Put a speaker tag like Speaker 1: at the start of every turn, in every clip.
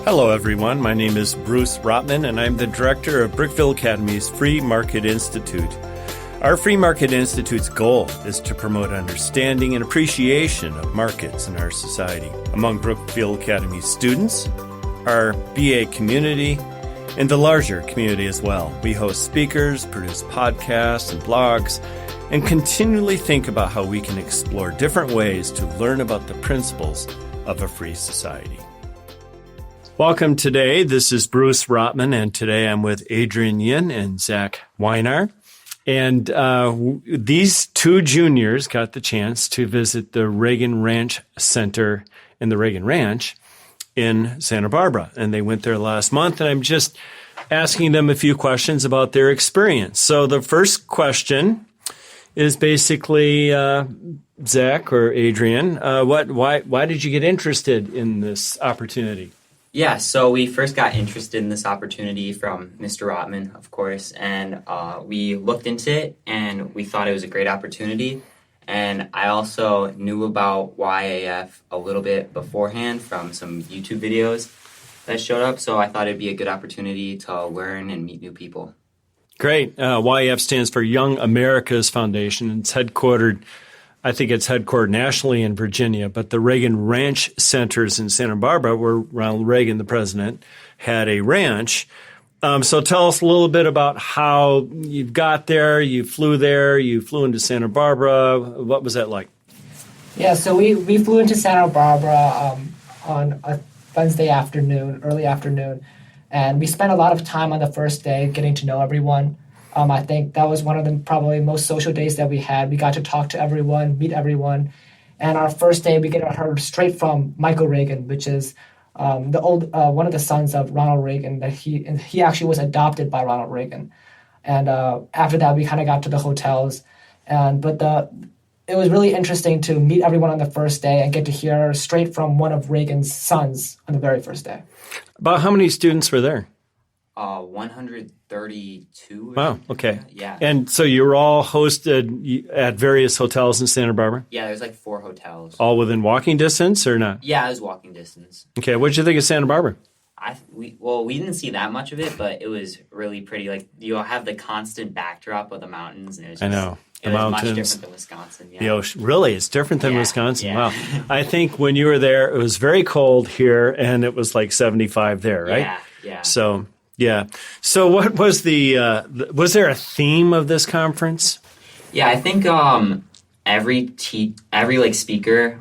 Speaker 1: Hello, everyone. My name is Bruce Rottman, and I'm the director of Brookfield Academy's Free Market Institute. Our Free Market Institute's goal is to promote understanding and appreciation of markets in our society among Brookfield Academy students, our BA community, and the larger community as well. We host speakers, produce podcasts and blogs, and continually think about how we can explore different ways to learn about the principles of a free society. Welcome today. This is Bruce Rottman, and today I'm with Adrian Yin and Zach Weinar. And these two juniors got the chance to visit the Reagan Ranch Center in the Reagan Ranch in Santa Barbara. And they went there last month, and I'm just asking them a few questions about their experience. So the first question is basically, Zach or Adrian, why did you get interested in this opportunity?
Speaker 2: Yeah, so we first got interested in this opportunity from Mr. Rottman, of course, and we looked into it, and we thought it was a great opportunity. And I also knew about YAF a little bit beforehand from some YouTube videos that showed up, so I thought it'd be a good opportunity to learn and meet new people.
Speaker 1: Great. YAF stands for Young America's Foundation, and it's headquartered nationally in Virginia, but the Reagan Ranch Centers in Santa Barbara, where Ronald Reagan, the president, had a ranch. So tell us a little bit about how you got there, you flew into Santa Barbara. What was that like?
Speaker 3: Yeah, so we flew into Santa Barbara on a Wednesday afternoon, early afternoon, and we spent a lot of time on the first day getting to know everyone. I think that was one of the probably most social days that we had. We got to talk to everyone, meet everyone. And our first day, we get heard straight from Michael Reagan, which is one of the sons of Ronald Reagan. That he actually was adopted by Ronald Reagan. And after that, we kind of got to the hotels. But it was really interesting to meet everyone on the first day and get to hear straight from one of Reagan's sons on the very first day.
Speaker 1: About how many students were there?
Speaker 2: 132.
Speaker 1: Wow, okay.
Speaker 2: Yeah.
Speaker 1: And so you were all hosted at various hotels in Santa Barbara?
Speaker 2: Yeah, there's like 4 hotels.
Speaker 1: All within walking distance or not?
Speaker 2: Yeah, it was walking distance.
Speaker 1: Okay, what did you think of Santa Barbara?
Speaker 2: We didn't see that much of it, but it was really pretty. Like, you'll have the constant backdrop of the mountains. And it was just,
Speaker 1: I know.
Speaker 2: The mountains. Much different than Wisconsin. Yeah.
Speaker 1: The ocean. Really? It's different than Wisconsin?
Speaker 2: Yeah.
Speaker 1: Wow. I think when you were there, it was very cold here, and it was like 75 there, right?
Speaker 2: Yeah.
Speaker 1: So, yeah. So what was was there a theme of this conference?
Speaker 2: Yeah, I think every speaker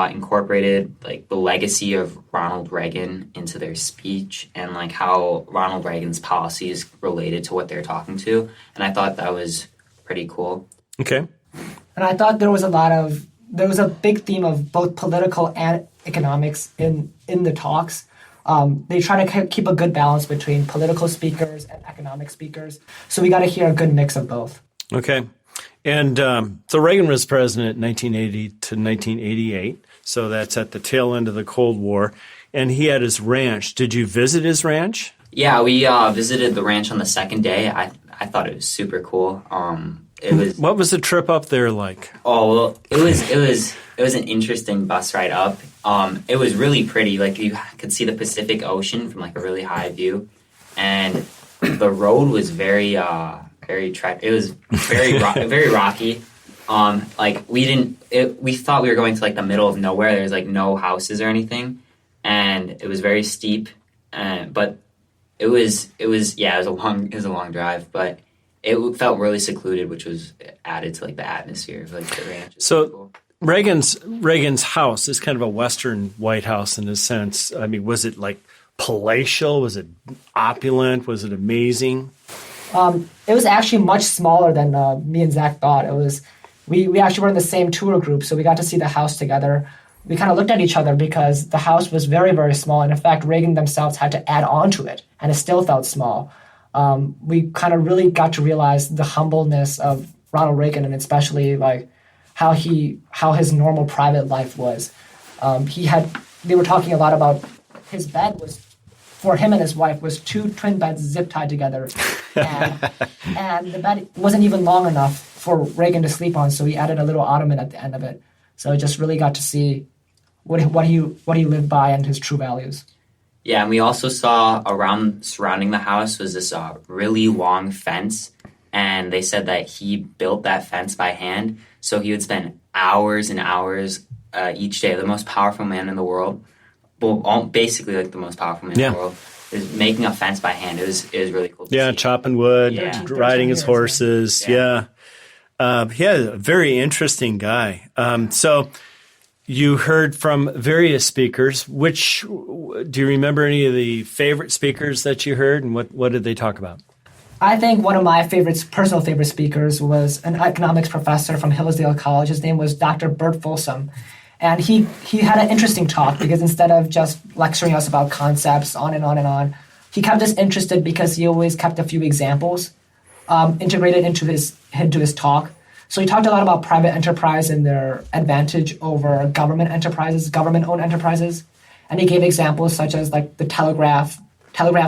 Speaker 2: incorporated like the legacy of Ronald Reagan into their speech and like how Ronald Reagan's policies related to what they're talking to. And I thought that was pretty cool.
Speaker 1: Okay.
Speaker 3: And I thought there was a big theme of both political and economics in the talks. They try to keep a good balance between political speakers and economic speakers. So we got to hear a good mix of both.
Speaker 1: Okay. And so Reagan was president 1980 to 1988. So that's at the tail end of the Cold War. And he had his ranch. Did you visit his ranch?
Speaker 2: Yeah, we visited the ranch on the second day. I thought it was super cool.
Speaker 1: What was the trip up there like?
Speaker 2: Oh, well, it was an interesting bus ride up. It was really pretty. Like, you could see the Pacific Ocean from like a really high view, and the road was very very rocky. We thought we were going to like the middle of nowhere. There's like no houses or anything, and it was very steep. But it was a long drive, but it felt really secluded, which was added to like the atmosphere of like the ranch.
Speaker 1: So
Speaker 2: cool.
Speaker 1: Reagan's house is kind of a Western White House in a sense. I mean, was it like palatial? Was it opulent? Was it amazing?
Speaker 3: It was actually much smaller than me and Zach thought. It was. We actually were in the same tour group, so we got to see the house together. We kind of looked at each other because the house was very, very small, and in fact, Reagan themselves had to add on to it, and it still felt small. We kind of really got to realize the humbleness of Ronald Reagan, and especially like how his normal private life was. They were talking a lot about his bed was, for him and his wife, was 2 twin beds zip tied together, and the bed wasn't even long enough for Reagan to sleep on, so he added a little ottoman at the end of it. So I just really got to see what he lived by and his true values.
Speaker 2: Yeah, and we also saw surrounding the house was this really long fence, and they said that he built that fence by hand. So he would spend hours and hours each day. The most powerful man in the world, well, basically like the most powerful man in the world, is making a fence by hand. It was really cool. To see.
Speaker 1: Chopping wood,
Speaker 2: Yeah.
Speaker 1: riding his horses.
Speaker 2: Yeah.
Speaker 1: A very interesting guy. So you heard from various speakers. Do you remember any of the favorite speakers that you heard, and what did they talk about?
Speaker 3: I think one of my personal favorite speakers was an economics professor from Hillsdale College. His name was Dr. Bert Folsom. And he had an interesting talk because instead of just lecturing us about concepts on and on and on, he kept us interested because he always kept a few examples integrated into his talk. So he talked a lot about private enterprise and their advantage over government enterprises, government-owned enterprises. And he gave examples such as like the telegraph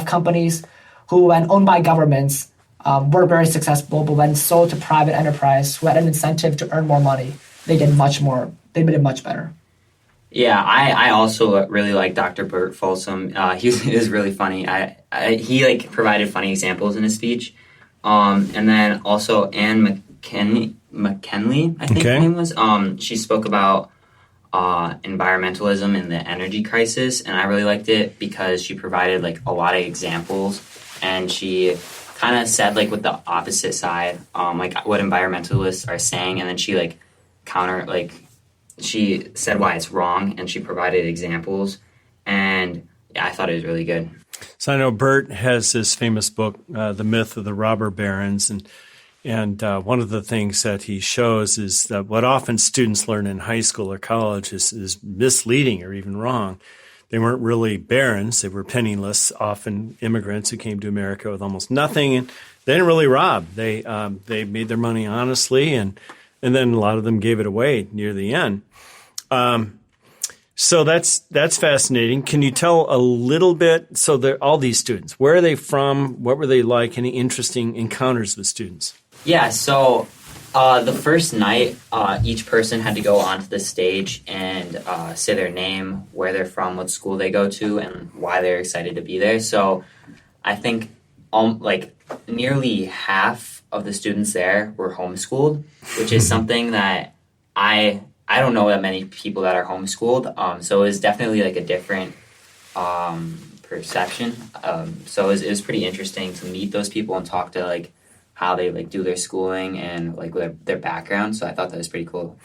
Speaker 3: companies who, when owned by governments, were very successful, but when sold to private enterprise who had an incentive to earn more money, they did much better.
Speaker 2: Yeah, I also really like Dr. Bert Folsom. He was really funny. He like provided funny examples in his speech. And then also Anne McKinley, I think her name was. She spoke about environmentalism and the energy crisis, and I really liked it because she provided like a lot of examples, and she kind of said like what the opposite side, like what environmentalists are saying, and then she like she said why it's wrong, and she provided examples, and yeah, I thought it was really good.
Speaker 1: So I know Bert has this famous book, The Myth of the Robber Barons, and one of the things that he shows is that what often students learn in high school or college is misleading or even wrong. They weren't really barons. They were penniless, often immigrants who came to America with almost nothing, and they didn't really rob. They made their money honestly, and then a lot of them gave it away near the end. So that's fascinating. Can you tell a little bit? So all these students, where are they from? What were they like? Any interesting encounters with students?
Speaker 2: Yeah, so the first night, each person had to go onto the stage and say their name, where they're from, what school they go to, and why they're excited to be there. So I think like nearly half of the students there were homeschooled, which is something that I don't know that many people that are homeschooled. So it was definitely like a different perception. So it was pretty interesting to meet those people and talk to like how they like do their schooling and like their background. So I thought that was pretty cool.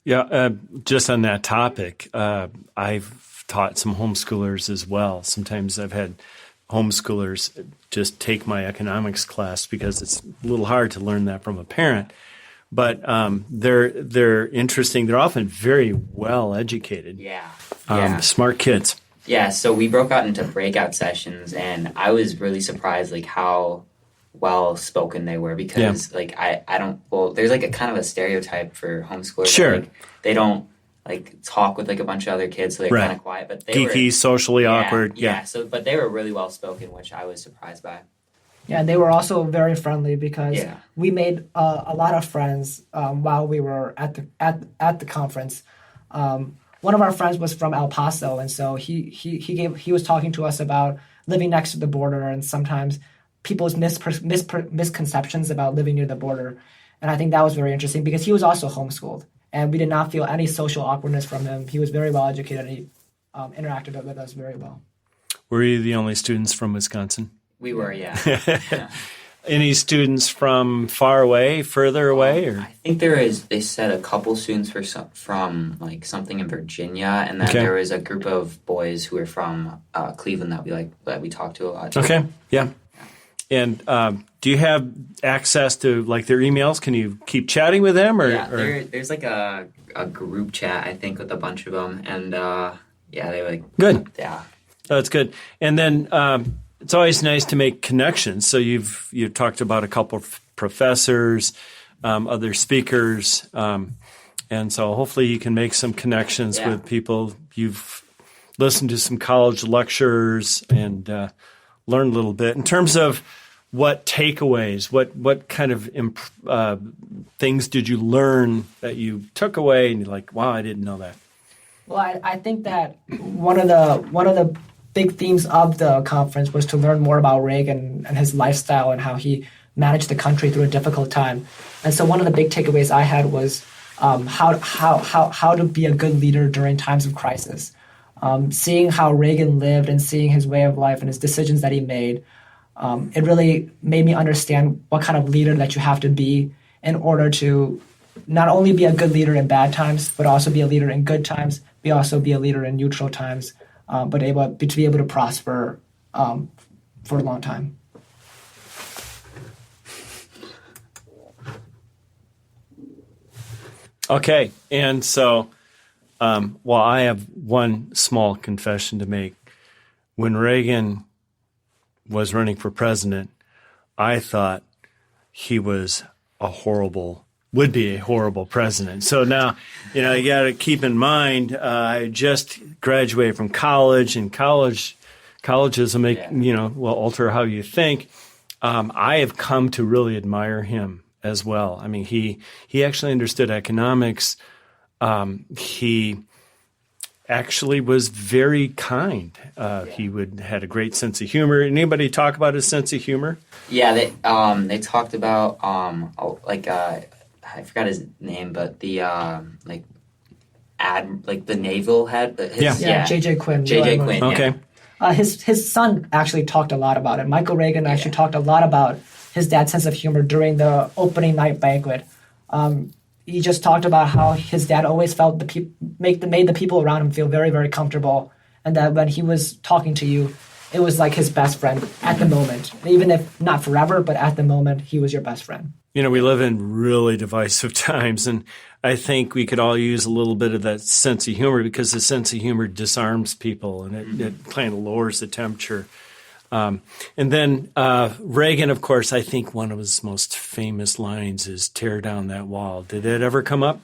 Speaker 1: Yeah, just on that topic, I've taught some homeschoolers as well. Sometimes I've had homeschoolers just take my economics class because it's a little hard to learn that from a parent. But they're interesting. They're often very well educated.
Speaker 2: Yeah.
Speaker 1: Smart kids.
Speaker 2: Yeah. So we broke out into breakout sessions, and I was really surprised like how well spoken they were because like I don't. Well, there's like a kind of a stereotype for homeschoolers.
Speaker 1: Sure.
Speaker 2: Like, they don't like talk with like a bunch of other kids, so they're kind of quiet. But they
Speaker 1: geeky,
Speaker 2: were
Speaker 1: socially awkward.
Speaker 2: Yeah. So, but they were really well spoken, which I was surprised by.
Speaker 3: Yeah, they were also very friendly because we made a lot of friends while we were at the conference. One of our friends was from El Paso, and so he was talking to us about living next to the border and sometimes people's misconceptions about living near the border. And I think that was very interesting because he was also homeschooled, and we did not feel any social awkwardness from him. He was very well educated, and he interacted with us very well.
Speaker 1: Were you the only students from Wisconsin?
Speaker 2: We were, yeah.
Speaker 1: Any students from far away, further away, or?
Speaker 2: I think they said a couple students from like something in Virginia, and then there was a group of boys who were from Cleveland that we talked to a lot.
Speaker 1: Okay, yeah. And do you have access to like their emails? Can you keep chatting with them?
Speaker 2: There's like a group chat, I think, with a bunch of them, and they were like
Speaker 1: good.
Speaker 2: Yeah,
Speaker 1: that's good. And then it's always nice to make connections. So you've talked about a couple of professors, other speakers, and so hopefully you can make some connections with people. You've listened to some college lectures and learned a little bit in terms of what takeaways, what kind of things did you learn that you took away and you're like, wow, I didn't know that.
Speaker 3: Well, I think that one of the big themes of the conference was to learn more about Reagan and his lifestyle and how he managed the country through a difficult time. And so one of the big takeaways I had was how to be a good leader during times of crisis. Seeing how Reagan lived and seeing his way of life and his decisions that he made, it really made me understand what kind of leader that you have to be in order to not only be a good leader in bad times, but also be a leader in good times, also be a leader in neutral times, but to be able to prosper for a long time.
Speaker 1: Okay, and so, well, I have one small confession to make. When Reagan was running for president, I thought he was would be a horrible president. So now, you got to keep in mind, I just graduated from college, and colleges will will alter how you think. I have come to really admire him as well. I mean, he actually understood economics. He actually was very kind. He had a great sense of humor. Anybody talk about his sense of humor?
Speaker 2: Yeah, they talked about I forgot his name, but the the naval head.
Speaker 3: J.J. Quinn.
Speaker 2: J.J. Quinn.
Speaker 1: Okay.
Speaker 2: Yeah.
Speaker 3: His son actually talked a lot about it. Michael Reagan actually talked a lot about his dad's sense of humor during the opening night banquet. He just talked about how his dad always felt made the people around him feel very, very comfortable, and that when he was talking to you, it was like his best friend at the moment. Even if not forever, but at the moment, he was your best friend.
Speaker 1: We live in really divisive times, and I think we could all use a little bit of that sense of humor, because the sense of humor disarms people, and it kind of lowers the temperature. And then Reagan, of course, I think one of his most famous lines is "Tear down that wall." Did that ever come up?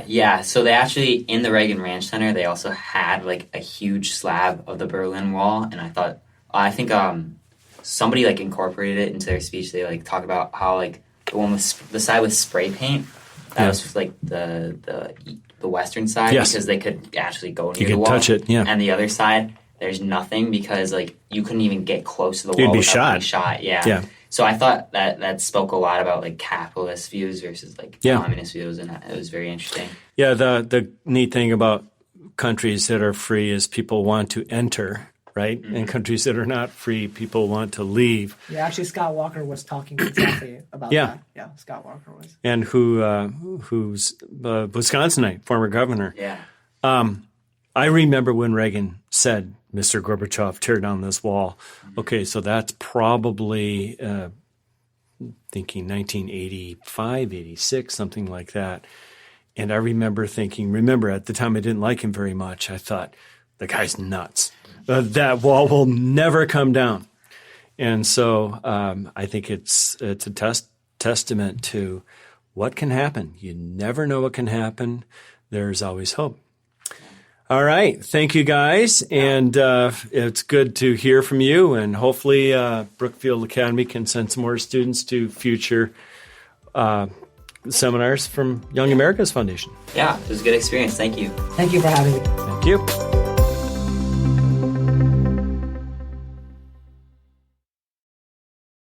Speaker 2: Yeah, so they actually, in the Reagan Ranch Center, they also had a huge slab of the Berlin Wall, and I think somebody incorporated it into their speech. They talk about how the one with the side with spray paint, that was the western side,
Speaker 1: yes,
Speaker 2: because they could actually go near
Speaker 1: you
Speaker 2: the wall.
Speaker 1: You could touch it, yeah.
Speaker 2: And the other side, there's nothing, because you couldn't even get close to the wall.
Speaker 1: You'd be
Speaker 2: without
Speaker 1: shot.
Speaker 2: being shot. Yeah.
Speaker 1: Yeah.
Speaker 2: So I thought that spoke a lot about capitalist views versus communist views, and it was very interesting.
Speaker 1: Yeah, the neat thing about countries that are free is people want to enter, right? Mm-hmm. And countries that are not free, people want to leave.
Speaker 3: Yeah, actually, Scott Walker was talking exactly about that. Yeah, Scott Walker was.
Speaker 1: And who's Wisconsinite, former governor.
Speaker 2: Yeah.
Speaker 1: I remember when Reagan said, "Mr. Gorbachev, tear down this wall." Okay, so that's probably thinking 1985, 86, something like that. And I remember thinking, at the time I didn't like him very much. I thought, the guy's nuts. That wall will never come down. And so I think it's a testament to what can happen. You never know what can happen. There's always hope. All right. Thank you, guys. And it's good to hear from you. And hopefully Brookfield Academy can send some more students to future seminars from Young America's Foundation.
Speaker 2: Yeah, it was a good experience. Thank you.
Speaker 3: Thank you for having me.
Speaker 1: Thank you.